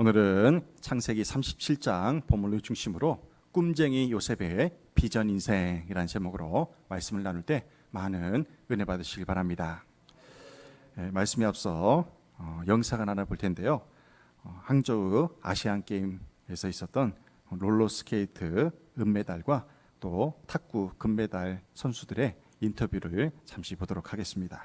오늘은 창세기 37장 본문을 중심으로 꿈쟁이 요셉의 비전 인생이라는 제목으로 말씀을 나눌 때 많은 은혜 받으시길 바랍니다. 말씀에 앞서 영상을 하나 볼 텐데요. 항저우 아시안 게임에서 있었던 롤러스케이트 은메달과 또 탁구 금메달 선수들의 인터뷰를 잠시 보도록 하겠습니다.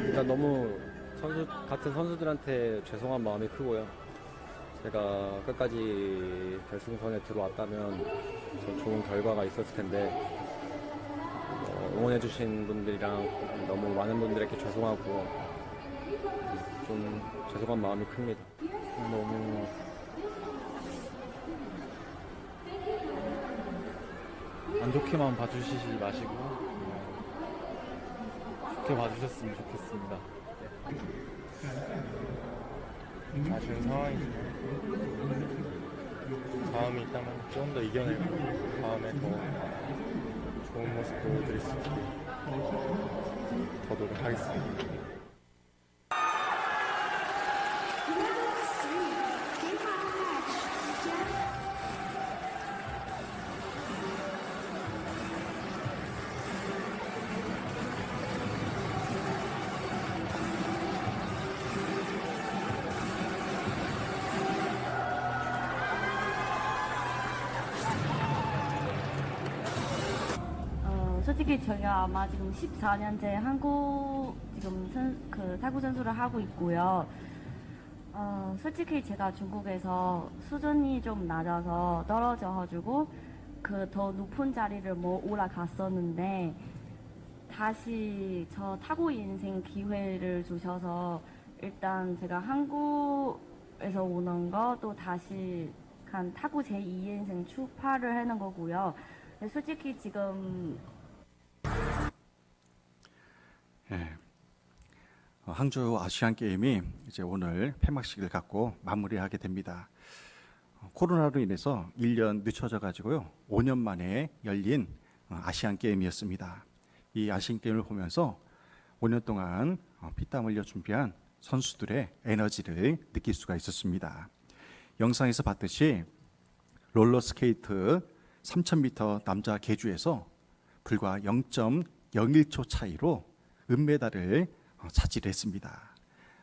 일단 너무 같은 선수들한테 죄송한 마음이 크고요. 제가 끝까지 결승선에 들어왔다면 더 좋은 결과가 있었을 텐데 응원해주신 분들이랑 너무 많은 분들에게 죄송하고 좀 죄송한 마음이 큽니다. 너무 안 좋게만 봐주시지 마시고 좋게 봐주셨으면 좋겠습니다. 아쉬운 상황이지만 다음이 있다면 좀 더 이겨내고 다음에 더 좋은 모습 보여드릴 수 있게 더 노력하겠습니다. 솔직히 저희가 아마 지금 14년째 한국 지금 타구 선수를 하고 있고요. 솔직히 제가 중국에서 수준이 좀 낮아서 떨어져가지고 더 높은 자리를 올라갔었는데 다시 저 타구 인생 기회를 주셔서 일단 제가 한국에서 오는 거 또 다시 타구 제 2인생 출발을 하는 거고요. 솔직히 지금 항저우 아시안 게임이 이제 오늘 폐막식을 갖고 마무리하게 됩니다. 코로나로 인해서 1년 늦춰져 가지고요. 5년 만에 열린 아시안 게임이었습니다. 이 아시안 게임을 보면서 5년 동안 피땀 흘려 준비한 선수들의 에너지를 느낄 수가 있었습니다. 영상에서 봤듯이 롤러스케이트 3000m 남자 계주에서 불과 0.01초 차이로 은메달을 차지했습니다.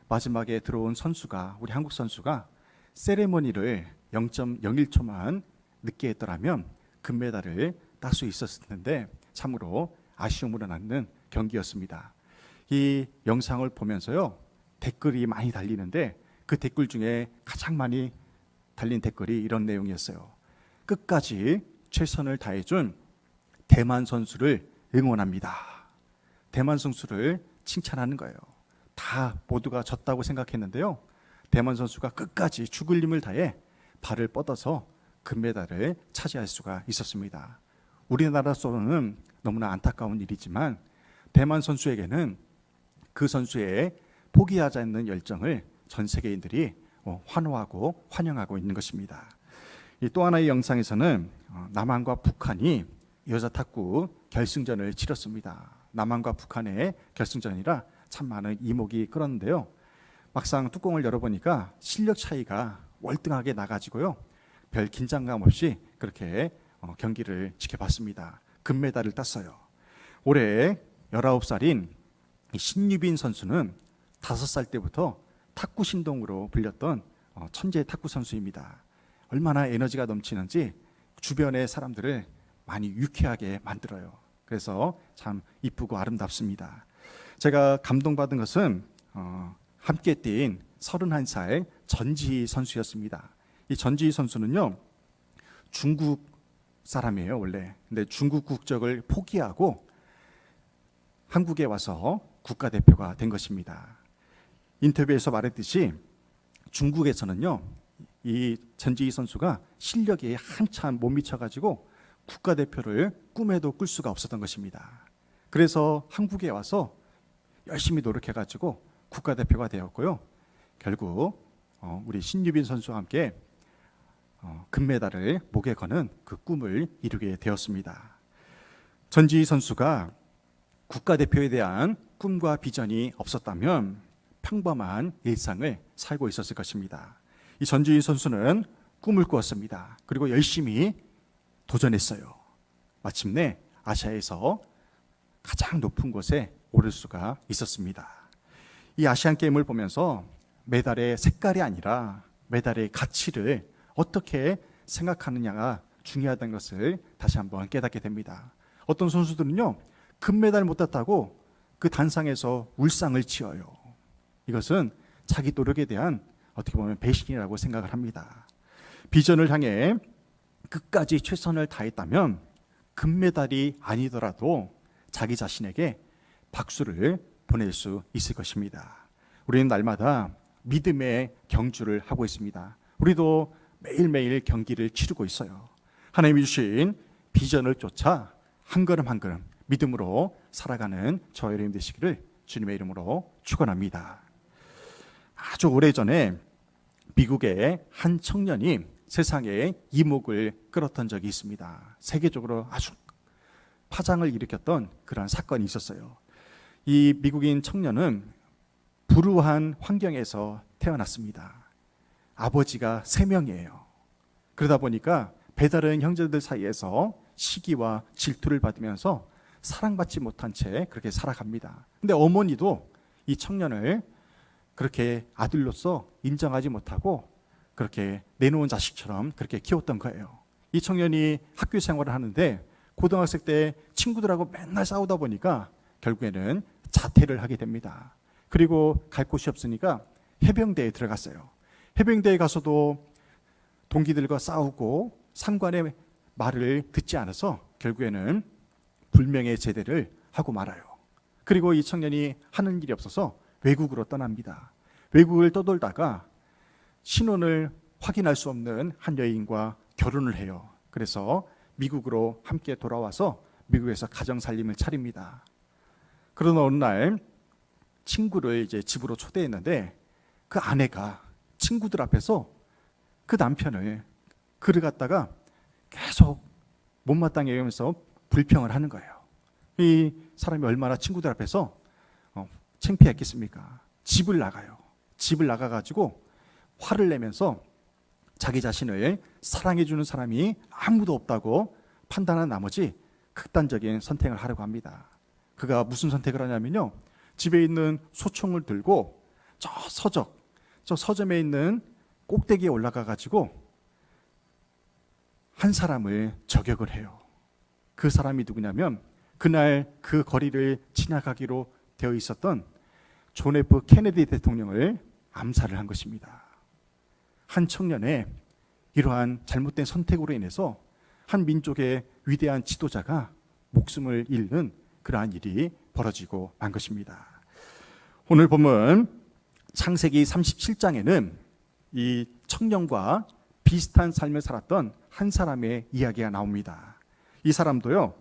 마지막에 들어온 선수가 우리 한국 선수가 세레머니를 0.01초만 늦게 했더라면 금메달을 딸 수 있었을 텐데 참으로 아쉬움으로 남는 경기였습니다. 이 영상을 보면서요 댓글이 많이 달리는데 그 댓글 중에 가장 많이 달린 댓글이 이런 내용이었어요. 끝까지 최선을 다해준 대만 선수를 응원합니다. 대만 선수를 칭찬하는 거예요. 다 모두가 졌다고 생각했는데요. 대만 선수가 끝까지 죽을 힘을 다해 발을 뻗어서 금메달을 차지할 수가 있었습니다. 우리나라로서는 너무나 안타까운 일이지만 대만 선수에게는 그 선수의 포기하지 않는 열정을 전 세계인들이 환호하고 환영하고 있는 것입니다. 또 하나의 영상에서는 남한과 북한이 여자 탁구 결승전을 치렀습니다. 남한과 북한의 결승전이라 참 많은 이목이 끌었는데요. 막상 뚜껑을 열어보니까 실력 차이가 월등하게 나가지고요. 별 긴장감 없이 그렇게 경기를 지켜봤습니다. 금메달을 땄어요. 올해 19살인 신유빈 선수는 5살 때부터 탁구 신동으로 불렸던 천재 탁구 선수입니다. 얼마나 에너지가 넘치는지 주변의 사람들을 많이 유쾌하게 만들어요. 그래서 참 이쁘고 아름답습니다. 제가 감동받은 것은 함께 뛴 31살 전지희 선수였습니다. 이 전지희 선수는요, 중국 사람이에요, 원래. 근데 중국 국적을 포기하고 한국에 와서 국가대표가 된 것입니다. 인터뷰에서 말했듯이 중국에서는요, 이 전지희 선수가 실력이 한참 못 미쳐가지고 국가대표를 꿈에도 꿀 수가 없었던 것입니다. 그래서 한국에 와서 열심히 노력해가지고 국가대표가 되었고요. 결국 우리 신유빈 선수와 함께 금메달을 목에 거는 그 꿈을 이루게 되었습니다. 전지희 선수가 국가대표에 대한 꿈과 비전이 없었다면 평범한 일상을 살고 있었을 것입니다. 이 전지희 선수는 꿈을 꾸었습니다. 그리고 열심히 도전했어요. 마침내 아시아에서 가장 높은 곳에 오를 수가 있었습니다. 이 아시안 게임을 보면서 메달의 색깔이 아니라 메달의 가치를 어떻게 생각하느냐가 중요하다는 것을 다시 한번 깨닫게 됩니다. 어떤 선수들은요, 금메달 못 땄다고 그 단상에서 울상을 치어요. 이것은 자기 노력에 대한 어떻게 보면 배신이라고 생각을 합니다. 비전을 향해 끝까지 최선을 다했다면 금메달이 아니더라도 자기 자신에게 박수를 보낼 수 있을 것입니다. 우리는 날마다 믿음의 경주를 하고 있습니다. 우리도 매일매일 경기를 치르고 있어요. 하나님이 주신 비전을 쫓아 한 걸음 한 걸음 믿음으로 살아가는 저와 여러분 되시기를 주님의 이름으로 축원합니다. 아주 오래전에 미국의 한 청년이 세상에 이목을 끌었던 적이 있습니다. 세계적으로 아주 파장을 일으켰던 그런 사건이 있었어요. 이 미국인 청년은 불우한 환경에서 태어났습니다. 아버지가 3명이에요. 그러다 보니까 배다른 형제들 사이에서 시기와 질투를 받으면서 사랑받지 못한 채 그렇게 살아갑니다. 근데 어머니도 이 청년을 그렇게 아들로서 인정하지 못하고 그렇게 내놓은 자식처럼 그렇게 키웠던 거예요. 이 청년이 학교 생활을 하는데 고등학생 때 친구들하고 맨날 싸우다 보니까 결국에는 자퇴를 하게 됩니다. 그리고 갈 곳이 없으니까 해병대에 들어갔어요. 해병대에 가서도 동기들과 싸우고 상관의 말을 듣지 않아서 결국에는 불명예 제대를 하고 말아요. 그리고 이 청년이 하는 일이 없어서 외국으로 떠납니다. 외국을 떠돌다가 신원을 확인할 수 없는 한 여인과 결혼을 해요. 그래서 미국으로 함께 돌아와서 미국에서 가정 살림을 차립니다. 그러던 어느 날 친구를 이제 집으로 초대했는데 그 아내가 친구들 앞에서 그 남편을 그를 갖다가 계속 못마땅해 하면서 불평을 하는 거예요. 이 사람이 얼마나 친구들 앞에서 창피했겠습니까? 집을 나가요. 집을 나가가지고 화를 내면서 자기 자신을 사랑해주는 사람이 아무도 없다고 판단한 나머지 극단적인 선택을 하려고 합니다. 그가 무슨 선택을 하냐면요, 집에 있는 소총을 들고 저 서점에 있는 꼭대기에 올라가가지고 한 사람을 저격을 해요. 그 사람이 누구냐면 그날 그 거리를 지나가기로 되어 있었던 존 F 케네디 대통령을 암살을 한 것입니다. 한 청년의 이러한 잘못된 선택으로 인해서 한 민족의 위대한 지도자가 목숨을 잃는 그러한 일이 벌어지고 만 것입니다. 오늘 본문 창세기 37장에는 이 청년과 비슷한 삶을 살았던 한 사람의 이야기가 나옵니다. 이 사람도요,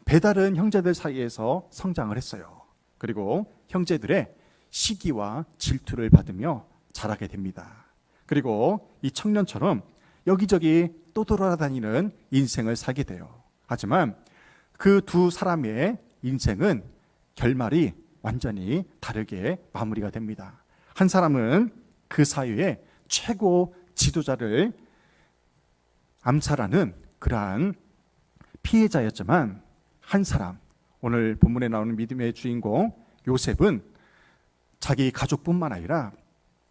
배다른 형제들 사이에서 성장을 했어요. 그리고 형제들의 시기와 질투를 받으며 자라게 됩니다. 그리고 이 청년처럼 여기저기 또 돌아다니는 인생을 살게 돼요. 하지만 그 두 사람의 인생은 결말이 완전히 다르게 마무리가 됩니다. 한 사람은 그 사회의 최고 지도자를 암살하는 그러한 피해자였지만 한 사람, 오늘 본문에 나오는 믿음의 주인공 요셉은 자기 가족뿐만 아니라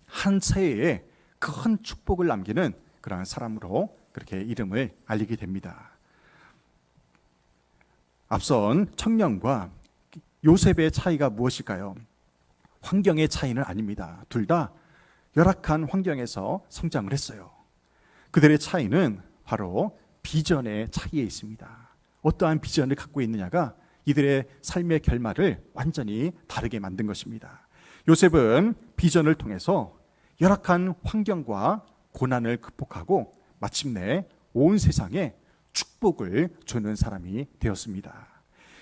한 세대에 큰 축복을 남기는 그러한 사람으로 그렇게 이름을 알리게 됩니다. 앞선 청년과 요셉의 차이가 무엇일까요? 환경의 차이는 아닙니다. 둘 다 열악한 환경에서 성장을 했어요. 그들의 차이는 바로 비전의 차이에 있습니다. 어떠한 비전을 갖고 있느냐가 이들의 삶의 결말을 완전히 다르게 만든 것입니다. 요셉은 비전을 통해서 열악한 환경과 고난을 극복하고 마침내 온 세상에 축복을 주는 사람이 되었습니다.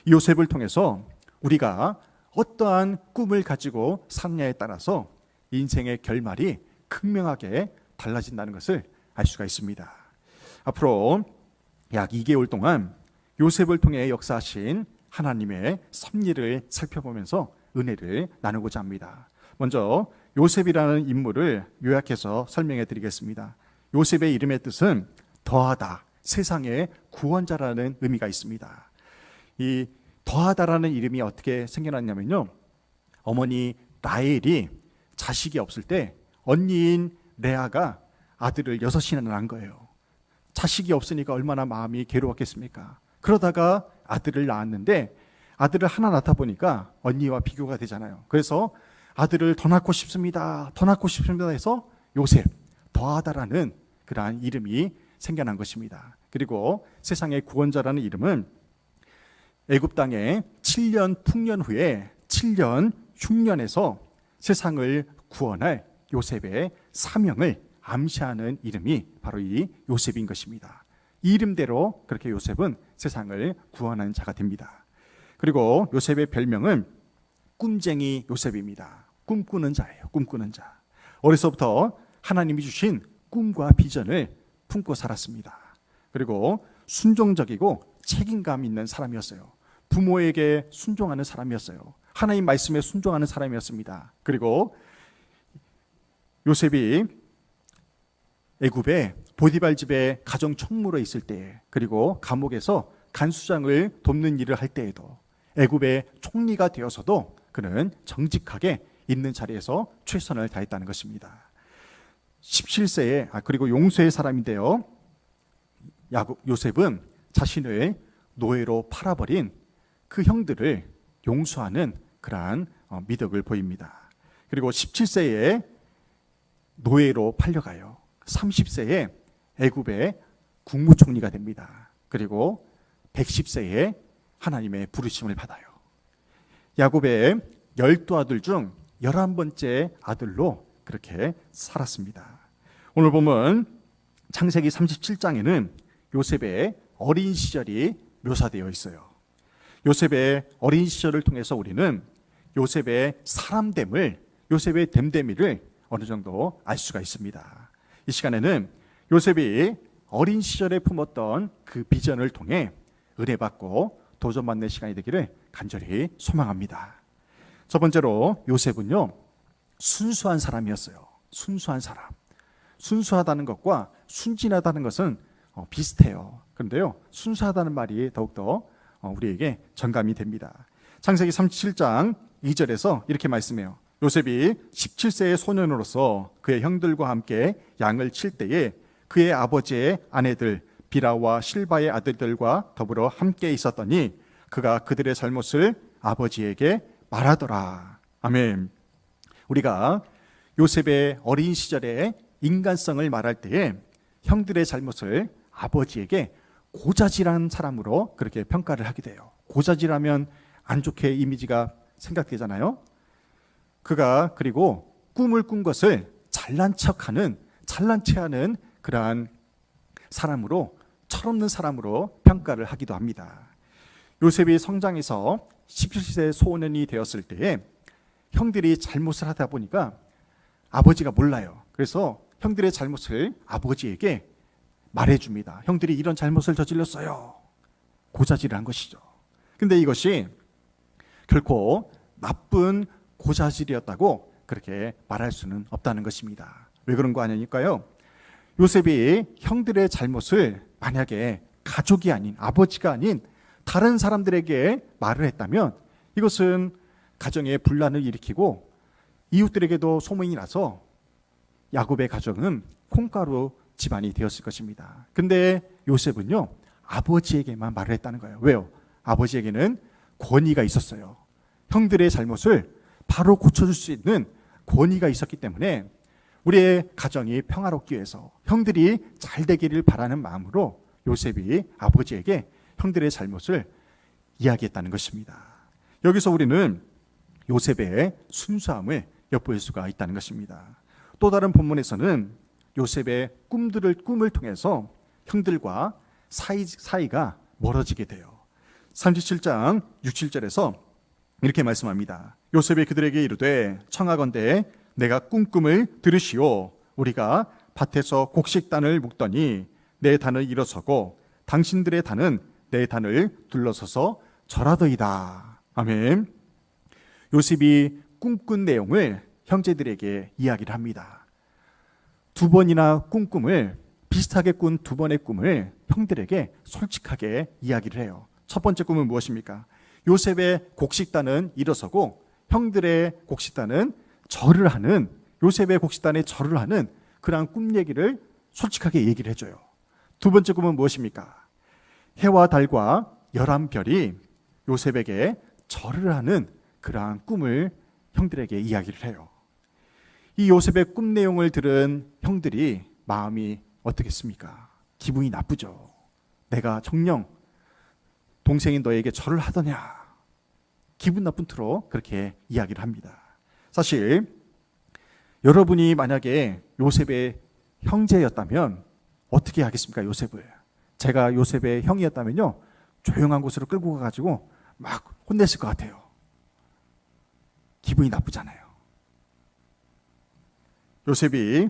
이 요셉을 통해서 우리가 어떠한 꿈을 가지고 사느냐에 따라서 인생의 결말이 극명하게 달라진다는 것을 알 수가 있습니다. 앞으로 약 2개월 동안 요셉을 통해 역사하신 하나님의 섭리를 살펴보면서 은혜를 나누고자 합니다. 먼저 요셉이라는 인물을 요약해서 설명해 드리겠습니다. 요셉의 이름의 뜻은 더하다, 세상의 구원자라는 의미가 있습니다. 이 더하다라는 이름이 어떻게 생겨났냐면요, 어머니 라헬이 자식이 없을 때 언니인 레아가 아들을 6이나 낳은 거예요. 자식이 없으니까 얼마나 마음이 괴로웠겠습니까? 그러다가 아들을 낳았는데 아들을 하나 낳다 보니까 언니와 비교가 되잖아요. 그래서 아들을 더 낳고 싶습니다, 더 낳고 싶습니다 해서 요셉, 더하다라는 그러한 이름이 생겨난 것입니다. 그리고 세상의 구원자라는 이름은 애굽 땅에 7년 풍년 후에 7년 흉년에서 세상을 구원할 요셉의 사명을 암시하는 이름이 바로 이 요셉인 것입니다. 이 이름대로 그렇게 요셉은 세상을 구원하는 자가 됩니다. 그리고 요셉의 별명은 꿈쟁이 요셉입니다. 꿈꾸는 자예요. 꿈꾸는 자. 어려서부터 하나님이 주신 꿈과 비전을 품고 살았습니다. 그리고 순종적이고 책임감 있는 사람이었어요. 부모에게 순종하는 사람이었어요. 하나님 말씀에 순종하는 사람이었습니다. 그리고 요셉이 애굽의 보디발 집에 가정 총무로 있을 때, 그리고 감옥에서 간수장을 돕는 일을 할 때에도, 애굽의 총리가 되어서도 그는 정직하게 있는 자리에서 최선을 다했다는 것입니다. 17세에 그리고 용서의 사람인데요, 요셉은 자신을 노예로 팔아버린 그 형들을 용서하는 그러한 미덕을 보입니다. 그리고 17세에 노예로 팔려가요. 30세에 애굽의 국무총리가 됩니다. 그리고 110세에 하나님의 부르심을 받아요. 야곱의 12아들 중 11번째 아들로 그렇게 살았습니다. 오늘 보면 창세기 37장에는 요셉의 어린 시절이 묘사되어 있어요. 요셉의 어린 시절을 통해서 우리는 요셉의 사람됨을, 요셉의 됨됨이를 어느 정도 알 수가 있습니다. 이 시간에는 요셉이 어린 시절에 품었던 그 비전을 통해 은혜 받고 도전받는 시간이 되기를 간절히 소망합니다. 첫 번째로 요셉은요, 순수한 사람이었어요. 순수한 사람. 순수하다는 것과 순진하다는 것은 비슷해요. 그런데요, 순수하다는 말이 더욱더 우리에게 정감이 됩니다. 창세기 37장 2절에서 이렇게 말씀해요. 요셉이 17세의 소년으로서 그의 형들과 함께 양을 칠 때에 그의 아버지의 아내들 비라와 실바의 아들들과 더불어 함께 있었더니 그가 그들의 잘못을 아버지에게 말하더라. 아멘. 우리가 요셉의 어린 시절의 인간성을 말할 때에 형들의 잘못을 아버지에게 고자질한 사람으로 그렇게 평가를 하게 돼요. 고자질하면 안 좋게 이미지가 생각되잖아요. 그가 그리고 꿈을 꾼 것을 잘난 척하는, 잘난 체하는 그러한 사람으로, 철없는 사람으로 평가를 하기도 합니다. 요셉이 성장해서 17세 소년이 되었을 때에 형들이 잘못을 하다 보니까 아버지가 몰라요. 그래서 형들의 잘못을 아버지에게 말해줍니다. 형들이 이런 잘못을 저질렀어요. 고자질을 한 것이죠. 근데 이것이 결코 나쁜 고자질이었다고 그렇게 말할 수는 없다는 것입니다. 왜 그런 거 아닐까요? 요셉이 형들의 잘못을 만약에 가족이 아닌, 아버지가 아닌 다른 사람들에게 말을 했다면 이것은 가정에 분란을 일으키고 이웃들에게도 소문이 나서 야곱의 가정은 콩가루 집안이 되었을 것입니다. 근데 요셉은요, 아버지에게만 말을 했다는 거예요. 왜요? 아버지에게는 권위가 있었어요. 형들의 잘못을 바로 고쳐줄 수 있는 권위가 있었기 때문에 우리의 가정이 평화롭기 위해서 형들이 잘 되기를 바라는 마음으로 요셉이 아버지에게 형들의 잘못을 이야기했다는 것입니다. 여기서 우리는 요셉의 순수함을 엿볼 수가 있다는 것입니다. 또 다른 본문에서는 요셉의 꿈을 통해서 형들과 사이가 멀어지게 돼요. 37장 6, 7절에서 이렇게 말씀합니다. 요셉이 그들에게 이르되 청하건대 내가 꿈을 들으시오. 우리가 밭에서 곡식단을 묶더니 내 단을 일어서고 당신들의 단은 내 단을 둘러서서 절하더이다. 아멘. 요셉이 꿈꾼 내용을 형제들에게 이야기를 합니다. 두 번이나 꿈을 비슷하게 꾼 두 번의 꿈을 형들에게 솔직하게 이야기를 해요. 첫 번째 꿈은 무엇입니까? 요셉의 곡식단은 일어서고 형들의 곡식단은 절을 하는, 요셉의 곡식단에 절을 하는 그러한 꿈 얘기를 솔직하게 얘기를 해줘요. 두 번째 꿈은 무엇입니까? 해와 달과 11별이 요셉에게 절을 하는 그러한 꿈을 형들에게 이야기를 해요. 이 요셉의 꿈 내용을 들은 형들이 마음이 어떻겠습니까? 기분이 나쁘죠. 내가 정녕 동생인 너에게 절을 하더냐. 기분 나쁜 투로 그렇게 이야기를 합니다. 사실 여러분이 만약에 요셉의 형제였다면 어떻게 하겠습니까? 요셉을. 제가 요셉의 형이었다면요, 조용한 곳으로 끌고 가가지고 막 혼냈을 것 같아요. 기분이 나쁘잖아요. 요셉이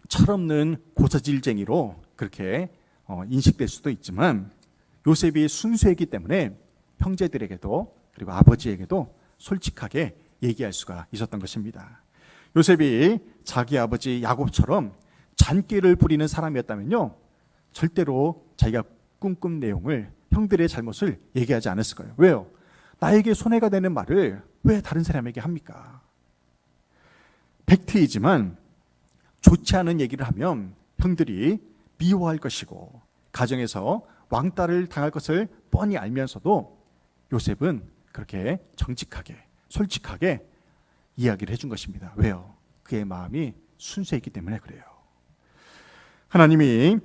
철없는 고자질쟁이로 그렇게 인식될 수도 있지만 요셉이 순수했기 때문에 형제들에게도 그리고 아버지에게도 솔직하게 얘기할 수가 있었던 것입니다. 요셉이 자기 아버지 야곱처럼 잔꾀를 부리는 사람이었다면요, 절대로 자기가 꿈꾼 내용을, 형들의 잘못을 얘기하지 않았을 거예요. 왜요? 나에게 손해가 되는 말을 왜 다른 사람에게 합니까? 팩트이지만 좋지 않은 얘기를 하면 형들이 미워할 것이고 가정에서 왕따를 당할 것을 뻔히 알면서도 요셉은 그렇게 정직하게, 솔직하게 이야기를 해준 것입니다. 왜요? 그의 마음이 순수했기 때문에 그래요. 하나님이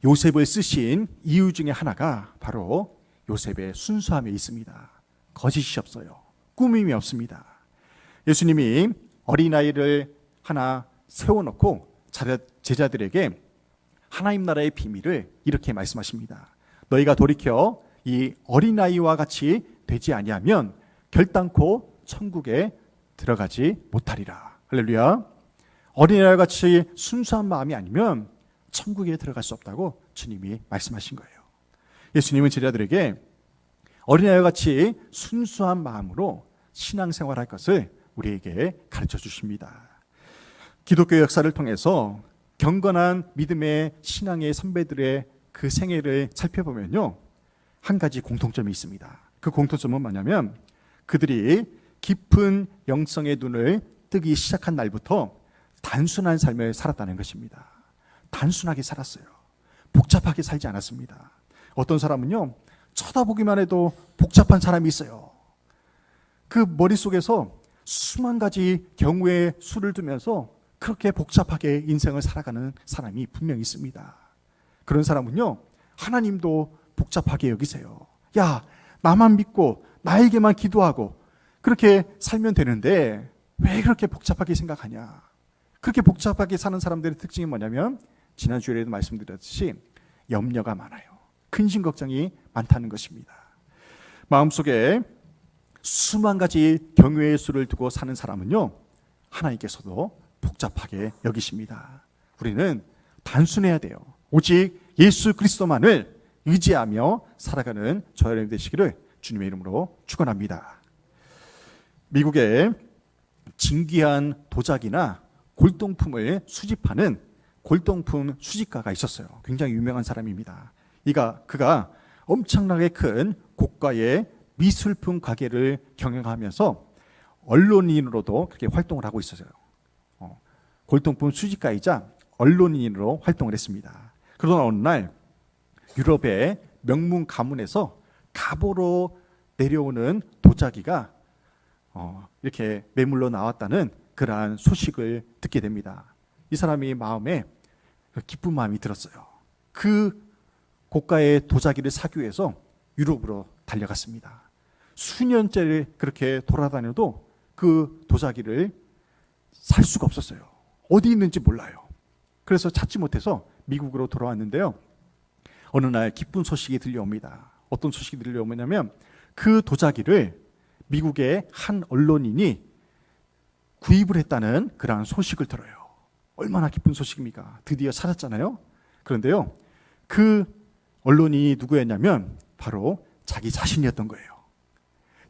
요셉을 쓰신 이유 중에 하나가 바로 요셉의 순수함에 있습니다. 거짓이 없어요. 꾸밈이 없습니다. 예수님이 어린아이를 하나 세워놓고 제자들에게 하나님 나라의 비밀을 이렇게 말씀하십니다. 너희가 돌이켜 이 어린아이와 같이 되지 아니하면 결단코 천국에 들어가지 못하리라. 할렐루야. 어린아이와 같이 순수한 마음이 아니면 천국에 들어갈 수 없다고 주님이 말씀하신 거예요. 예수님은 제자들에게 어린아이와 같이 순수한 마음으로 신앙생활할 것을 우리에게 가르쳐 주십니다. 기독교 역사를 통해서 경건한 믿음의 신앙의 선배들의 그 생애를 살펴보면요, 한 가지 공통점이 있습니다. 그 공통점은 뭐냐면 그들이 깊은 영성의 눈을 뜨기 시작한 날부터 단순한 삶을 살았다는 것입니다. 단순하게 살았어요. 복잡하게 살지 않았습니다. 어떤 사람은요, 쳐다보기만 해도 복잡한 사람이 있어요. 그 머릿속에서 수만 가지 경우의 수를 두면서 그렇게 복잡하게 인생을 살아가는 사람이 분명히 있습니다. 그런 사람은요, 하나님도 복잡하게 여기세요. 야, 나만 믿고 나에게만 기도하고 그렇게 살면 되는데 왜 그렇게 복잡하게 생각하냐. 그렇게 복잡하게 사는 사람들의 특징이 뭐냐면 지난주에도 말씀드렸듯이 염려가 많아요. 근심 걱정이 많다는 것입니다. 마음속에 수만 가지 경외의 수를 두고 사는 사람은요, 하나님께서도 복잡하게 여기십니다. 우리는 단순해야 돼요. 오직 예수 그리스도만을 의지하며 살아가는 저와 여러분 되시기를 주님의 이름으로 축원합니다. 미국에 진귀한 도자기나 골동품을 수집하는 골동품 수집가가 있었어요. 굉장히 유명한 사람입니다. 그가 엄청나게 큰 고가의 미술품 가게를 경영하면서 언론인으로도 그렇게 활동을 하고 있었어요. 골동품 수집가이자 언론인으로 활동을 했습니다. 그러나 어느 날 유럽의 명문 가문에서 갑오로 내려오는 도자기가 이렇게 매물로 나왔다는 그러한 소식을 듣게 됩니다. 이 사람이 마음에 기쁜 마음이 들었어요. 그 고가의 도자기를 사기 위해서 유럽으로 달려갔습니다. 수년째 그렇게 돌아다녀도 그 도자기를 살 수가 없었어요. 어디 있는지 몰라요. 그래서 찾지 못해서 미국으로 돌아왔는데요. 어느 날 기쁜 소식이 들려옵니다. 어떤 소식이 들려오냐면 그 도자기를 미국의 한 언론인이 구입을 했다는 그러한 소식을 들어요. 얼마나 기쁜 소식입니까? 드디어 찾았잖아요. 그런데요, 그 언론인이 누구였냐면 바로 자기 자신이었던 거예요.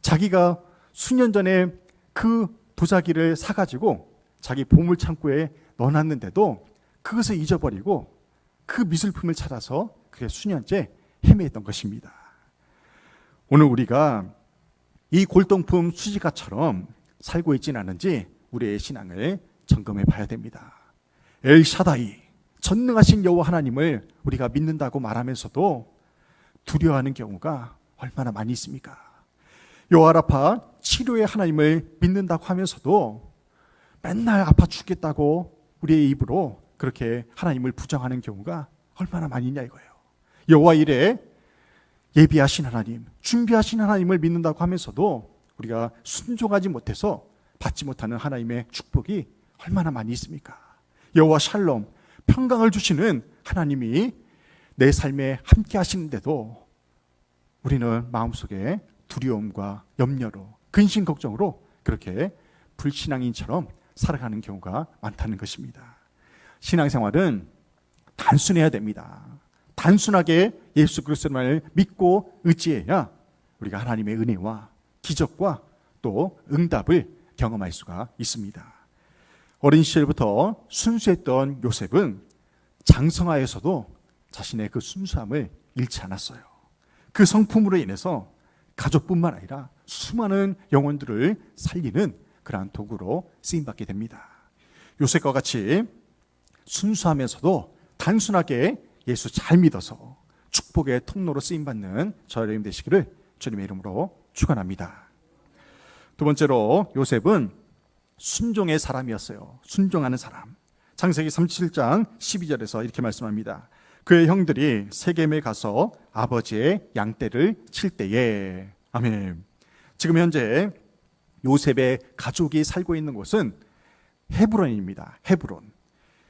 자기가 수년 전에 그 도자기를 사가지고 자기 보물창고에 넣어놨는데도 그것을 잊어버리고 그 미술품을 찾아서 그게 수년째 헤매했던 것입니다. 오늘 우리가 이 골동품 수지가처럼 살고 있지는 않은지 우리의 신앙을 점검해 봐야 됩니다. 엘샤다이, 전능하신 여호와 하나님을 우리가 믿는다고 말하면서도 두려워하는 경우가 얼마나 많이 있습니까? 여호와라파, 치료의 하나님을 믿는다고 하면서도 맨날 아파 죽겠다고 우리의 입으로 그렇게 하나님을 부정하는 경우가 얼마나 많이 있냐 이거예요. 여호와 이레, 예비하신 하나님, 준비하신 하나님을 믿는다고 하면서도 우리가 순종하지 못해서 받지 못하는 하나님의 축복이 얼마나 많이 있습니까? 여호와 샬롬, 평강을 주시는 하나님이 내 삶에 함께 하시는데도 우리는 마음속에 두려움과 염려로, 근심 걱정으로 그렇게 불신앙인처럼 살아가는 경우가 많다는 것입니다. 신앙생활은 단순해야 됩니다. 단순하게 예수 그리스도를 믿고 의지해야 우리가 하나님의 은혜와 기적과 또 응답을 경험할 수가 있습니다. 어린 시절부터 순수했던 요셉은 장성하에서도 자신의 그 순수함을 잃지 않았어요. 그 성품으로 인해서 가족뿐만 아니라 수많은 영혼들을 살리는 그러한 도구로 쓰임받게 됩니다. 요셉과 같이 순수하면서도 단순하게 예수 잘 믿어서 축복의 통로로 쓰임받는 저 여러분 되시기를 주님의 이름으로 축원합니다. 두 번째로 요셉은 순종의 사람이었어요. 순종하는 사람. 창세기 37장 12절에서 이렇게 말씀합니다. 그의 형들이 세겜에 가서 아버지의 양떼를 칠 때에, 아멘. 지금 현재 요셉의 가족이 살고 있는 곳은 헤브론입니다. 헤브론.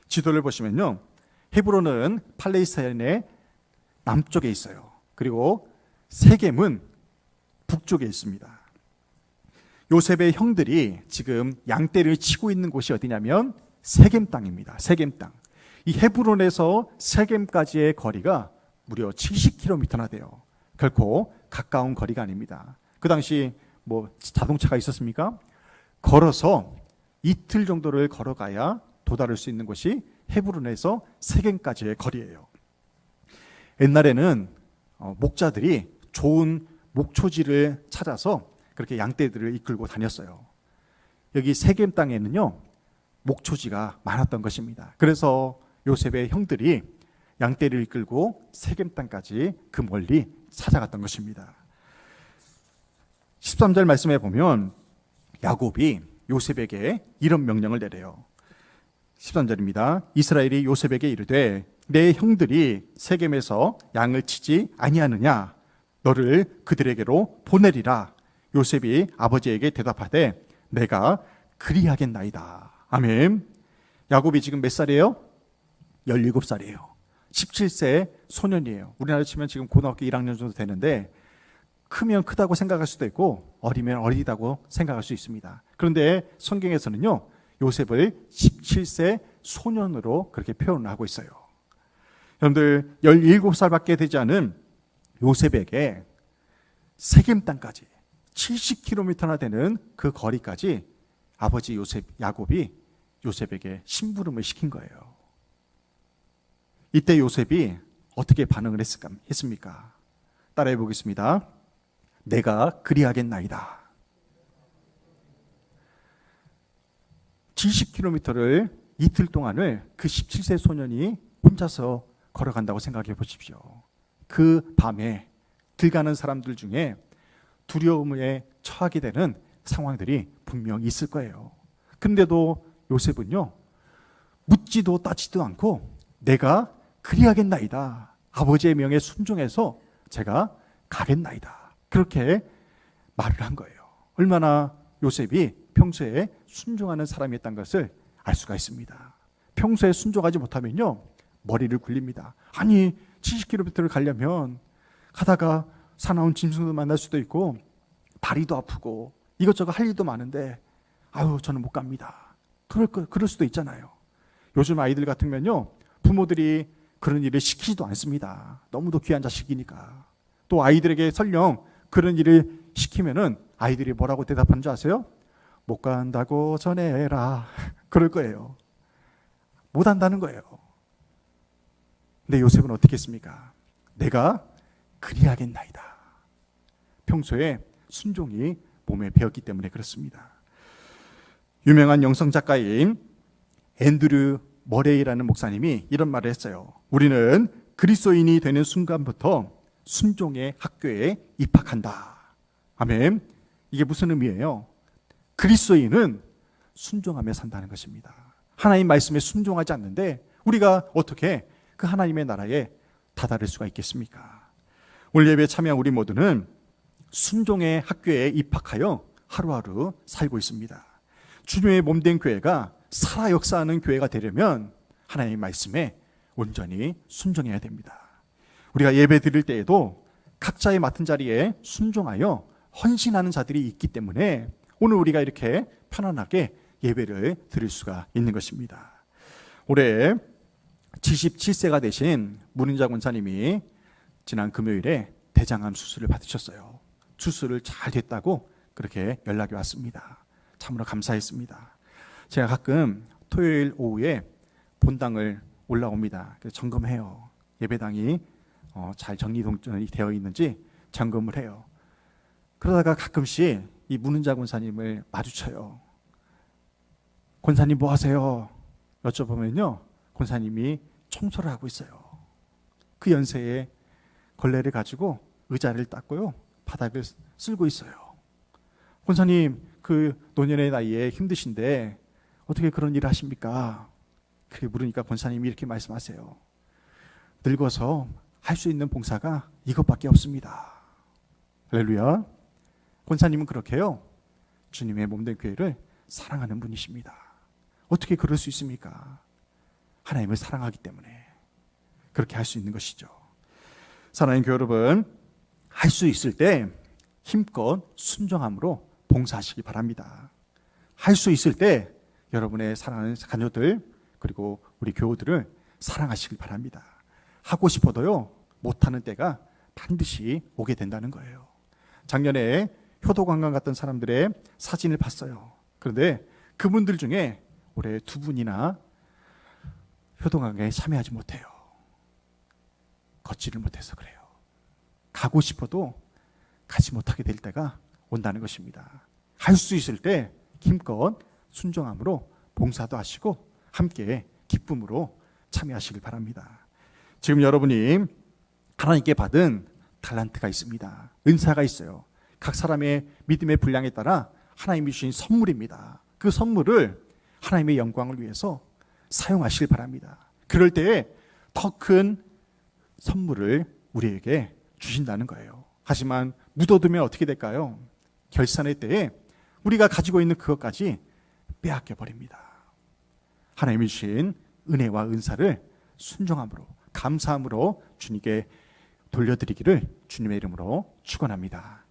지도를 보시면요, 헤브론은 팔레스타인의 남쪽에 있어요. 그리고 세겜은 북쪽에 있습니다. 요셉의 형들이 지금 양떼를 치고 있는 곳이 어디냐면 세겜 땅입니다. 세겜 땅. 이 헤브론에서 세겜까지의 거리가 무려 70km나 돼요. 결코 가까운 거리가 아닙니다. 그 당시 뭐 자동차가 있었습니까? 걸어서 이틀 정도를 걸어가야 도달할 수 있는 곳이 헤브론에서 세겜까지의 거리예요. 옛날에는 목자들이 좋은 목초지를 찾아서 그렇게 양떼들을 이끌고 다녔어요. 여기 세겜 땅에는요, 목초지가 많았던 것입니다. 그래서 요셉의 형들이 양떼를 이끌고 세겜 땅까지 그 멀리 찾아갔던 것입니다. 13절 말씀에 보면 야곱이 요셉에게 이런 명령을 내려요. 13절입니다. 이스라엘이 요셉에게 이르되 내 형들이 세겜에서 양을 치지 아니하느냐, 너를 그들에게로 보내리라. 요셉이 아버지에게 대답하되 내가 그리하겠나이다. 아멘. 야곱이 지금 몇 살이에요? 17살이에요. 17세 소년이에요. 우리나라 치면 지금 고등학교 1학년 정도 되는데 크면 크다고 생각할 수도 있고 어리면 어리다고 생각할 수 있습니다. 그런데 성경에서는요, 요셉을 17세 소년으로 그렇게 표현을 하고 있어요. 여러분들 17살밖에 되지 않은 요셉에게 세겜 땅까지 70km나 되는 그 거리까지 아버지 요셉 야곱이 요셉에게 심부름을 시킨 거예요. 이때 요셉이 어떻게 반응을 했습니까? 따라해 보겠습니다. 내가 그리하겠나이다. 70km를 이틀 동안을 그 17세 소년이 혼자서 걸어간다고 생각해 보십시오. 그 밤에 길 가는 사람들 중에 두려움에 처하게 되는 상황들이 분명 있을 거예요. 근데도 요셉은요, 묻지도 따지도 않고 내가 그리하겠나이다. 아버지의 명에 순종해서 제가 가겠나이다. 그렇게 말을 한 거예요. 얼마나 요셉이 평소에 순종하는 사람이었다는 것을 알 수가 있습니다. 평소에 순종하지 못하면요, 머리를 굴립니다. 아니 70km를 가려면 가다가 사나운 짐승도 만날 수도 있고 다리도 아프고 이것저것 할 일도 많은데 아유 저는 못 갑니다. 그럴 수도 있잖아요. 요즘 아이들 같으면요, 부모들이 그런 일을 시키지도 않습니다. 너무도 귀한 자식이니까. 또 아이들에게 설령 그런 일을 시키면은 아이들이 뭐라고 대답하는 줄 아세요? 못 간다고 전해라. 그럴 거예요. 못 한다는 거예요. 근데 요셉은 어떻게 했습니까? 내가 그리하겠나이다. 평소에 순종이 몸에 배었기 때문에 그렇습니다. 유명한 영성 작가인 앤드류 머레이라는 목사님이 이런 말을 했어요. 우리는 그리스도인이 되는 순간부터 순종의 학교에 입학한다. 아멘. 이게 무슨 의미예요? 그리스도인은 순종하며 산다는 것입니다. 하나님 말씀에 순종하지 않는데 우리가 어떻게 그 하나님의 나라에 다다를 수가 있겠습니까? 오늘 예배에 참여한 우리 모두는 순종의 학교에 입학하여 하루하루 살고 있습니다. 주님의 몸된 교회가 살아 역사하는 교회가 되려면 하나님의 말씀에 온전히 순종해야 됩니다. 우리가 예배 드릴 때에도 각자의 맡은 자리에 순종하여 헌신하는 자들이 있기 때문에 오늘 우리가 이렇게 편안하게 예배를 드릴 수가 있는 것입니다. 올해 77세가 되신 문은자 권사님이 지난 금요일에 대장암 수술을 받으셨어요. 수술을 잘 됐다고 그렇게 연락이 왔습니다. 참으로 감사했습니다. 제가 가끔 토요일 오후에 본당을 올라옵니다. 그래서 점검해요. 예배당이 잘 정리되어 있는지 점검을 해요. 그러다가 가끔씩 이 문은자 권사님을 마주쳐요. 권사님 뭐 하세요? 여쭤보면요, 권사님이 청소를 하고 있어요. 그 연세에 걸레를 가지고 의자를 닦고요, 바닥을 쓸고 있어요. 권사님 그 노년의 나이에 힘드신데 어떻게 그런 일을 하십니까? 그렇게 물으니까 권사님이 이렇게 말씀하세요. 늙어서 할 수 있는 봉사가 이것밖에 없습니다. 할렐루야. 권사님은 그렇게요, 주님의 몸된 교회를 사랑하는 분이십니다. 어떻게 그럴 수 있습니까? 하나님을 사랑하기 때문에 그렇게 할 수 있는 것이죠. 사랑하는 교회 여러분, 할 수 있을 때 힘껏 순종함으로 봉사하시기 바랍니다. 할 수 있을 때 여러분의 사랑하는 자녀들 그리고 우리 교우들을 사랑하시길 바랍니다. 하고 싶어도요, 못하는 때가 반드시 오게 된다는 거예요. 작년에 효도관광 갔던 사람들의 사진을 봤어요. 그런데 그분들 중에 올해 2분이나 효도관광에 참여하지 못해요. 걷지를 못해서 그래요. 가고 싶어도 가지 못하게 될 때가 온다는 것입니다. 할 수 있을 때 힘껏 순종함으로 봉사도 하시고 함께 기쁨으로 참여하시길 바랍니다. 지금 여러분이 하나님께 받은 달란트가 있습니다. 은사가 있어요. 각 사람의 믿음의 분량에 따라 하나님이 주신 선물입니다. 그 선물을 하나님의 영광을 위해서 사용하시길 바랍니다. 그럴 때에 더 큰 선물을 우리에게 주신다는 거예요. 하지만 묻어두면 어떻게 될까요? 결산의 때에 우리가 가지고 있는 그것까지 빼앗겨 버립니다. 하나님이 주신 은혜와 은사를 순종함으로 감사함으로 주님께 돌려드리기를 주님의 이름으로 축원합니다.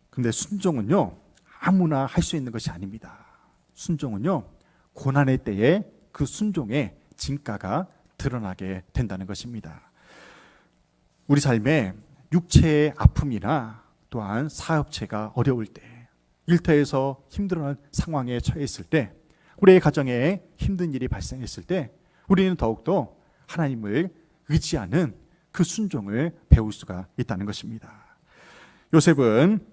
근데 순종은요, 아무나 할 수 있는 것이 아닙니다. 순종은요, 고난의 때에 그 순종의 진가가 드러나게 된다는 것입니다. 우리 삶에 육체의 아픔이나 또한 사업체가 어려울 때, 일터에서 힘든 상황에 처해 있을 때, 우리의 가정에 힘든 일이 발생했을 때 우리는 더욱더 하나님을 의지하는 그 순종을 배울 수가 있다는 것입니다. 요셉은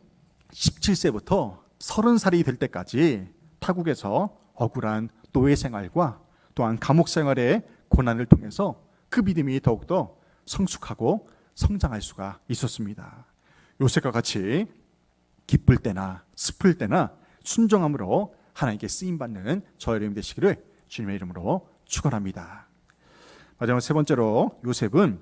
17세부터 30살이 될 때까지 타국에서 억울한 노예 생활과 또한 감옥 생활의 고난을 통해서 그 믿음이 더욱더 성숙하고 성장할 수가 있었습니다. 요셉과 같이 기쁠 때나 슬플 때나 순종함으로 하나님께 쓰임받는 저의 여러분 되시기를 주님의 이름으로 축원합니다. 마지막 세 번째로 요셉은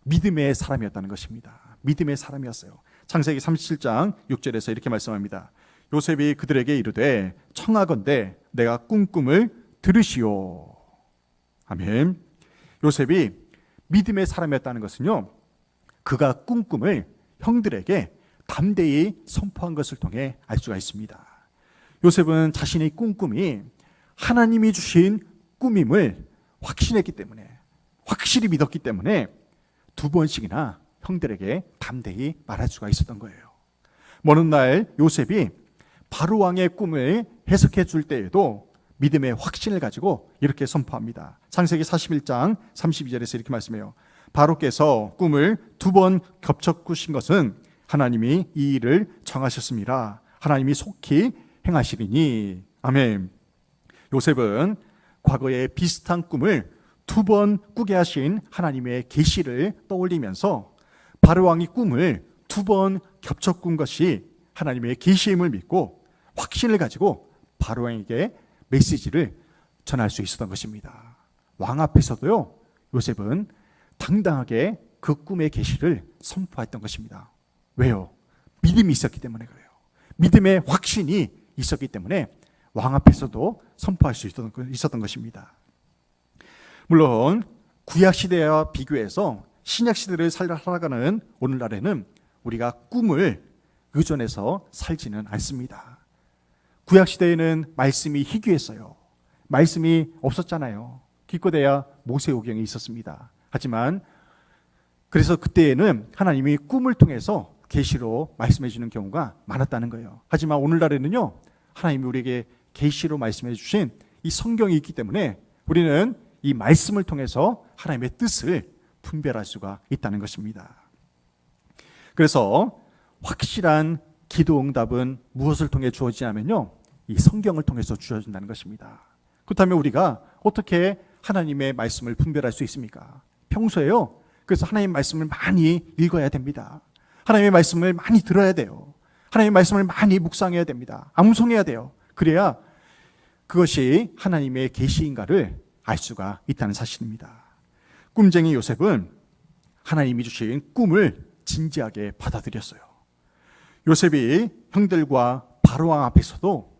믿음의 사람이었다는 것입니다. 믿음의 사람이었어요. 창세기 37장 6절에서 이렇게 말씀합니다. 요셉이 그들에게 이르되 청하건대 내가 꿈을 들으시오. 아멘. 요셉이 믿음의 사람이었다는 것은요, 그가 꿈을 형들에게 담대히 선포한 것을 통해 알 수가 있습니다. 요셉은 자신의 꿈이 하나님이 주신 꿈임을 확신했기 때문에, 확실히 믿었기 때문에 2번씩이나 형들에게 담대히 말할 수가 있었던 거예요. 먼 날 요셉이 바로 왕의 꿈을 해석해 줄 때에도 믿음의 확신을 가지고 이렇게 선포합니다. 창세기 41장 32절에서 이렇게 말씀해요. 바로께서 꿈을 2번 겹쳐 꾸신 것은 하나님이 이 일을 정하셨습니다. 하나님이 속히 행하시리니. 아멘. 요셉은 과거에 비슷한 꿈을 2번 꾸게 하신 하나님의 계시를 떠올리면서 바로 왕이 꿈을 2번 겹쳐 꾼 것이 하나님의 계시임을 믿고 확신을 가지고 바로 왕에게 메시지를 전할 수 있었던 것입니다. 왕 앞에서도요, 요셉은 당당하게 그 꿈의 계시를 선포했던 것입니다. 왜요? 믿음이 있었기 때문에 그래요. 믿음의 확신이 있었기 때문에 왕 앞에서도 선포할 수 있었던 것입니다. 물론 구약 시대와 비교해서 신약 시대를 살아가는 오늘날에는 우리가 꿈을 의존해서 살지는 않습니다. 구약 시대에는 말씀이 희귀했어요. 말씀이 없었잖아요. 기껏해야 모세오경이 있었습니다. 하지만 그래서 그때에는 하나님이 꿈을 통해서 계시로 말씀해 주는 경우가 많았다는 거예요. 하지만 오늘날에는요, 하나님이 우리에게 계시로 말씀해 주신 이 성경이 있기 때문에 우리는 이 말씀을 통해서 하나님의 뜻을 분별할 수가 있다는 것입니다. 그래서 확실한 기도 응답은 무엇을 통해 주어지냐면요, 이 성경을 통해서 주어진다는 것입니다. 그렇다면 우리가 어떻게 하나님의 말씀을 분별할 수 있습니까? 평소에요, 그래서 하나님의 말씀을 많이 읽어야 됩니다. 하나님의 말씀을 많이 들어야 돼요. 하나님의 말씀을 많이 묵상해야 됩니다. 암송해야 돼요. 그래야 그것이 하나님의 계시인가를 알 수가 있다는 사실입니다. 꿈쟁이 요셉은 하나님이 주신 꿈을 진지하게 받아들였어요. 요셉이 형들과 바로왕 앞에서도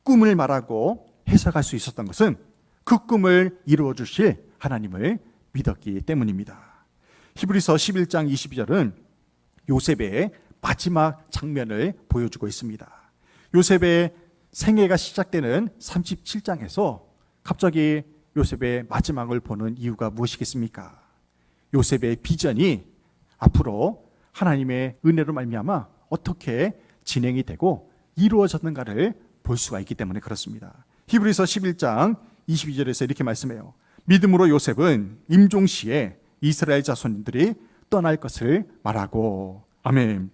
꿈을 말하고 해석할 수 있었던 것은 그 꿈을 이루어 주실 하나님을 믿었기 때문입니다. 히브리서 11장 22절은 요셉의 마지막 장면을 보여주고 있습니다. 요셉의 생애가 시작되는 37장에서 갑자기 요셉의 마지막을 보는 이유가 무엇이겠습니까? 요셉의 비전이 앞으로 하나님의 은혜로 말미암아 어떻게 진행이 되고 이루어졌는가를 볼 수가 있기 때문에 그렇습니다. 히브리서 11장 22절에서 이렇게 말씀해요. 믿음으로 요셉은 임종시에 이스라엘 자손들이 떠날 것을 말하고. 아멘.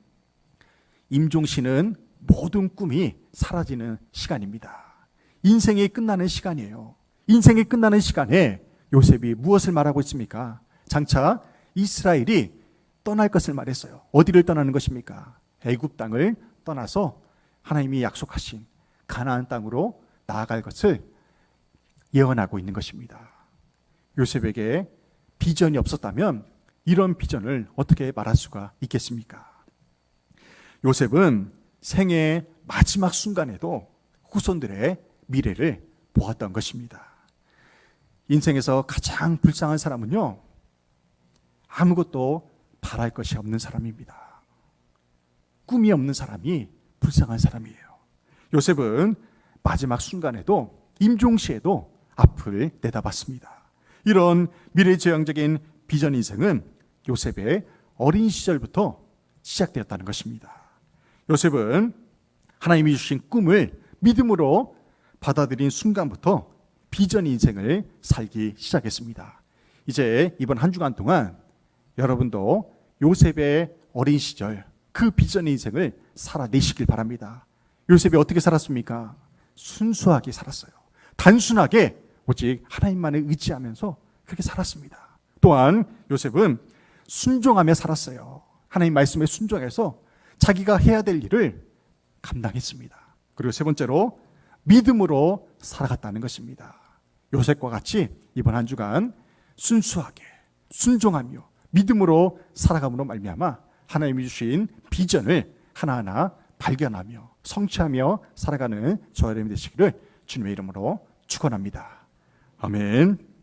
임종시는 모든 꿈이 사라지는 시간입니다. 인생이 끝나는 시간이에요. 인생이 끝나는 시간에 요셉이 무엇을 말하고 있습니까? 장차 이스라엘이 떠날 것을 말했어요. 어디를 떠나는 것입니까? 애굽 땅을 떠나서 하나님이 약속하신 가나안 땅으로 나아갈 것을 예언하고 있는 것입니다. 요셉에게 비전이 없었다면 이런 비전을 어떻게 말할 수가 있겠습니까? 요셉은 생애의 마지막 순간에도 후손들의 미래를 보았던 것입니다. 인생에서 가장 불쌍한 사람은요, 아무것도 바랄 것이 없는 사람입니다. 꿈이 없는 사람이 불쌍한 사람이에요. 요셉은 마지막 순간에도 임종시에도 앞을 내다봤습니다. 이런 미래지향적인 비전 인생은 요셉의 어린 시절부터 시작되었다는 것입니다. 요셉은 하나님이 주신 꿈을 믿음으로 받아들인 순간부터 비전 인생을 살기 시작했습니다. 이제 이번 한 주간 동안 여러분도 요셉의 어린 시절 그 비전 인생을 살아내시길 바랍니다. 요셉이 어떻게 살았습니까? 순수하게 살았어요. 단순하게 오직 하나님만을 의지하면서 그렇게 살았습니다. 또한 요셉은 순종하며 살았어요. 하나님 말씀에 순종해서 자기가 해야 될 일을 감당했습니다. 그리고 세 번째로 믿음으로 살아갔다는 것입니다. 요셉과 같이 이번 한 주간 순수하게 순종하며 믿음으로 살아감으로 말미암아 하나님이 주신 비전을 하나하나 발견하며 성취하며 살아가는 저와 여러분이 되시기를 주님의 이름으로 축원합니다. 아멘.